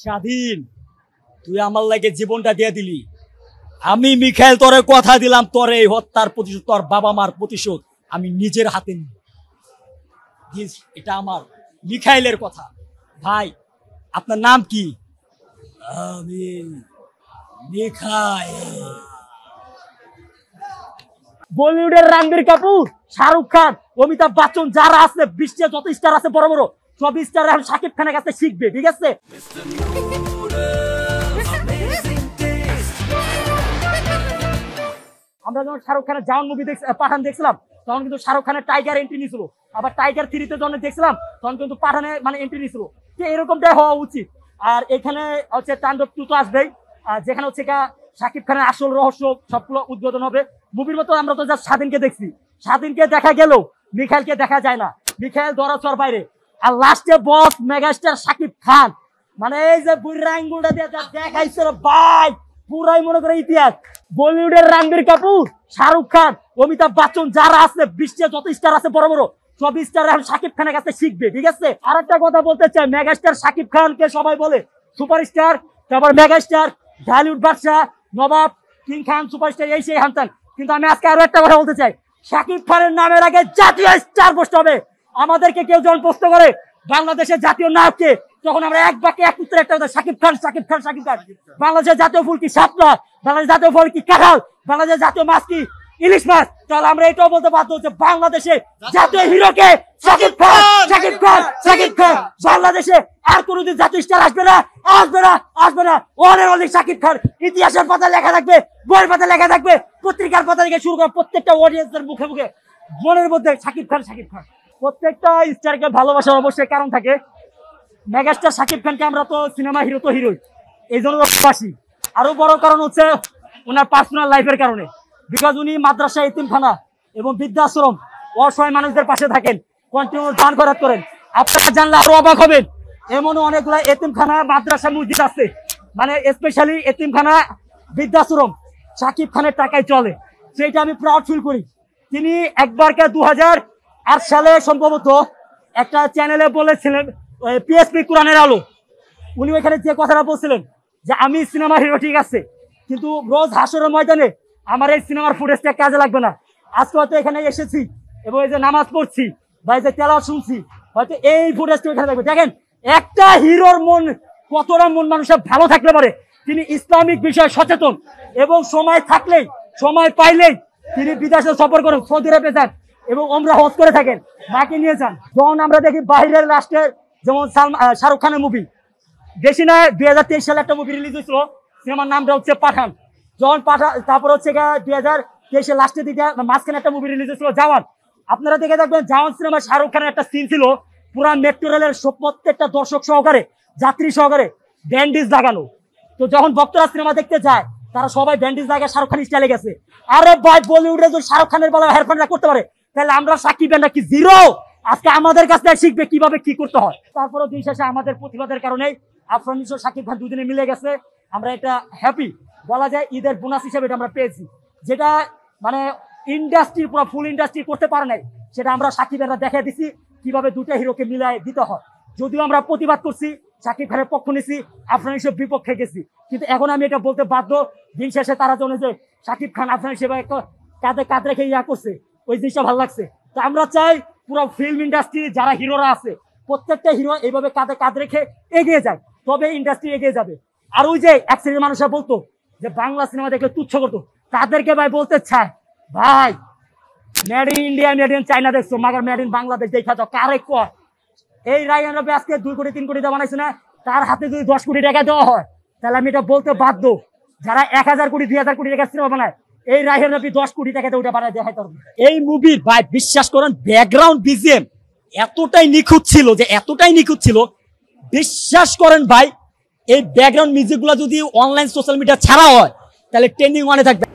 স্বাধীন তুই আমার লাগে জীবনটা দিয়ে দিলি। আমি মিখাইল তোরে কথা দিলাম, তোরে এই হত্যার প্রতিশোধ, তোর বাবা মার প্রতিশোধ আমি নিজের হাতে নিই। এটা আমার মিখাইলের কথা। ভাই আপনার নাম কি? আমি মিখাইল। বলিউডের রণবীর কাপুর, শাহরুখ খান, অমিতাভ বচ্চন যারা আছে, বিশ্বে যত স্টার আছে বড় বড় সব স্টার এখন শাকিব খানের কাছে শিখবে, ঠিক আছে? আমরা যখন শাহরুখ খানের জাওয়ান মুভি পাঠান দেখছিলাম তখন কিন্তু শাহরুখ খানের টাইগার এন্ট্রি নিয়েছিল, আবার টাইগার 3-তে যখন দেখছিলাম তখন কিন্তু পাঠানে মানে এন্ট্রি নিয়েছিল। তো এরকমটাই হওয়া উচিত। আর এখানে হচ্ছে তাণ্ডব 2 তো আসবেই, যেখানে হচ্ছে শাকিব খানের আসল রহস্য সবগুলো উদ্বোধন হবে। মুভির মতো আমরা তো জাস্ট স্বাধীনকে দেখছি, স্বাধীনকে দেখা গেলেও মিখাইলকে দেখা যায় না, মিখাইল দরাচর বাইরে। আর লাস্টে বস মেগাস্টার শাকিব খান, মানে এই যে বুড়া আঙ্গুলটা দিয়ে দেখাইছে ভাই, পুরাই মনে করে ইতিহাস। বলিউডের রণবীর কাপুর, শাহরুখ খান, অমিতাভ বচ্চন যারা আছে, বিশ্বে যত স্টার আছে বড় বড় সব স্টার এখন শাকিব খানের কাছে শিখবে, ঠিক আছে? আর একটা কথা বলতে চাই, মেগাস্টার শাকিব খানকে সবাই বলে সুপারস্টার, তারপর মেগাস্টার, ঢালিউড বাদশাহ, নবাব, কিং খান, সুপারস্টার, এই সেই হানতান। কিন্তু আমি আজকে আরো একটা কথা বলতে চাই, শাকিব খানের নামের আগে জাতীয় স্টার বসতে হবে। আমাদেরকে কেউ যখন প্রশ্ন করে বাংলাদেশের জাতীয় নায়ককে, তখন আমরা এক বাক্যে এক উত্তরে একটা কথা, শাকিব খান, শাকিব খান, শাকিব খান। বাংলাদেশের জাতীয় ফুল কি শাপলা, বাংলাদেশের জাতীয় ফল কি কাঁঠাল, বাংলাদেশের জাতীয় মাছ কি ইলিশ মাছ। তাহলে আমরা এটাও বলতে বাধ্য হচ্ছে বাংলাদেশে জাতীয় হিরোকে শাকিব খান, শাকিব খান, শাকিব খান। বাংলাদেশে আর কোনোদিন জাতীয় স্টার আসবে না, আসবে না, আসবে না। অনেক শাকিব খান ইতিহাসের পাতায় লেখা থাকবে, বইয়ের পাতায় লেখা থাকবে, পত্রিকার পাতা থেকে শুরু করে প্রত্যেকটা অডিয়েন্সের মুখে মুখে মনের মধ্যে শাকিব খান, শাকিব খান। প্রত্যেকটা স্টারকে ভালোবাসার অবশ্যই কারণ থাকে। মেগাস্টার শাকিব খানকে আমরা তো সিনেমা হিরো তো হিরোই, এই জন্য ভালোবাসি। আরো বড় কারণ হচ্ছে ওনার পার্সোনাল লাইফের কারণে, বিকজ উনি মাদ্রাসা, এতিমখানা এবং বৃদ্ধাশ্রম, অসহায় মানুষদের পাশে থাকেন, কন্টিনিউ দান খয়রাত করেন। আপনারা জানলে আরো অবাক হবেন, এমনও অনেকগুলো এতিমখানা, মাদ্রাসা, মসজিদ আছে, মানে স্পেশালি এতিমখানা, বৃদ্ধাশ্রম শাকিব খানের টাকায় চলে। সেটা আমি প্রাউড ফিল করি। তিনি একবারকে 2008 সালে সম্ভবত একটা চ্যানেলে বলেছিলেন, পিএসপি কোরআনের আলো, উনি ওইখানে যে কথাটা বলছিলেন যে আমি সিনেমা হিরো ঠিক আছে, কিন্তু রোজ হাসরের ময়দানে আমার এই সিনেমার ফুটেজটা কাজে লাগবে না। আজকে হয়তো এখানে এসেছি এবং এই যে নামাজ পড়ছি বা এই যে তেলাওয়াত শুনছি, হয়তো এই ফুটেজটা এখানে লাগবে। দেখেন একটা হিরোর মন কতটা মন মানুষের ভালো থাকলে পারে। তিনি ইসলামিক বিষয়ে সচেতন এবং সময় থাকলেই, সময় পাইলেই তিনি বিদেশে সফর করেন, সৌদি আরবে যান এবং ওমরা হজ করে থাকেন, মাকে নিয়ে যান। যখন আমরা দেখি বাইরের রাষ্ট্রের, যেমন শাহরুখ খানের মুভি বেশি নয়, 2023 সালে একটা মুভি রিলিজ হয়েছিল, সিনেমার নামটা হচ্ছে পাঠান। যখন পাঠান, তারপর হচ্ছে 2023 লাস্টের দিকে মাঝখানে একটা মুভি রিলিজ হয়েছিল জাওয়ান। আপনারা দেখে থাকবেন জাওয়ান সিনেমা শাহরুখ খানের একটা সিন ছিল, পুরা মেট্রো রেলের প্রত্যেকটা দর্শক সহকারে, যাত্রী সহকারে ব্যান্ডেজ লাগানো। তো যখন ভক্তরা সিনেমা দেখতে যায় তারা সবাই ব্যান্ডেজ লাগায় শাহরুখ খান স্টাইলে গেছে। আরে ভাই, বলিউডে যদি শাহরুখ খানের বেলা হেরফানরা করতে পারে, তাহলে আমরা সাকিব খান কি জিরো? আজকে আমাদের কাছ থেকে শিখবে কিভাবে কি করতে হয়। তারপরে দিন শেষে আমাদের প্রতিবাদের কারণে আফরান নিশো, শাকিব খান দুদিনে মিলে গেছে। আমরা এটা হ্যাপি, বলা যায় ঈদের বোনাস হিসেবে এটা আমরা পেয়েছি, যেটা মানে ইন্ডাস্ট্রি, পুরো ফুল ইন্ডাস্ট্রি করতে পারে নাই, সেটা আমরা সাকিবেরা দেখে দিছি কিভাবে দুটো হিরোকে মিলাই দিতে হয়। যদিও আমরা প্রতিবাদ করছি, শাকিব খানের পক্ষ নিছি, আফরান নিশোর বিপক্ষে গেছি, কিন্তু এখন আমি এটা বলতে বাধ্য, দিন শেষে তারা জন্য যে শাকিব খান আফরান নিশো কাঁধে কাঁধ রেখে করছে, ওই জিনিসটা ভালো লাগছে। তো আমরা চাই পুরো ফিল্ম ইন্ডাস্ট্রি যারা হিরোরা আছে, প্রত্যেকটা হিরো এইভাবে কাঁধে কাঁধ রেখে এগিয়ে যায়, তবে ইন্ডাস্ট্রি এগিয়ে যাবে। আর ওই যে এক শ্রেণীর মানুষরা বলতো যে বাংলা সিনেমা দেখলে তুচ্ছ করতো, তাদেরকে ভাই বলতে চায়, ভাই made in India, made in China দেখছো, মাগার মেড ইন বাংলাদেশ দেখা যাও কারে কয়। এই রায়ান রাফি আজকে 2 কোটি 3 কোটি বানাইছে না, তার হাতে যদি 10 কোটি টাকা দেওয়া হয়, তাহলে আমি এটা বলতে বাধ্য, যারা 1000 কোটি 2000 কোটি টাকা সিনেমা বানায়, এই রায়ান রাফি 10 কোটি টাকাতে ওটা বানায় দেখাই পারবে। এই মুভির ভাই বিশ্বাস করেন ব্যাকগ্রাউন্ড বিজিএম এতটাই নিখুঁত ছিল, যে এতটাই নিখুঁত ছিল, বিশ্বাস করেন ভাই, এই ব্যাকগ্রাউন্ড মিউজিক গুলো যদি অনলাইন সোশ্যাল মিডিয়া ছাড়া হয় তাহলে ট্রেন্ডিং ওয়ানে থাকবে।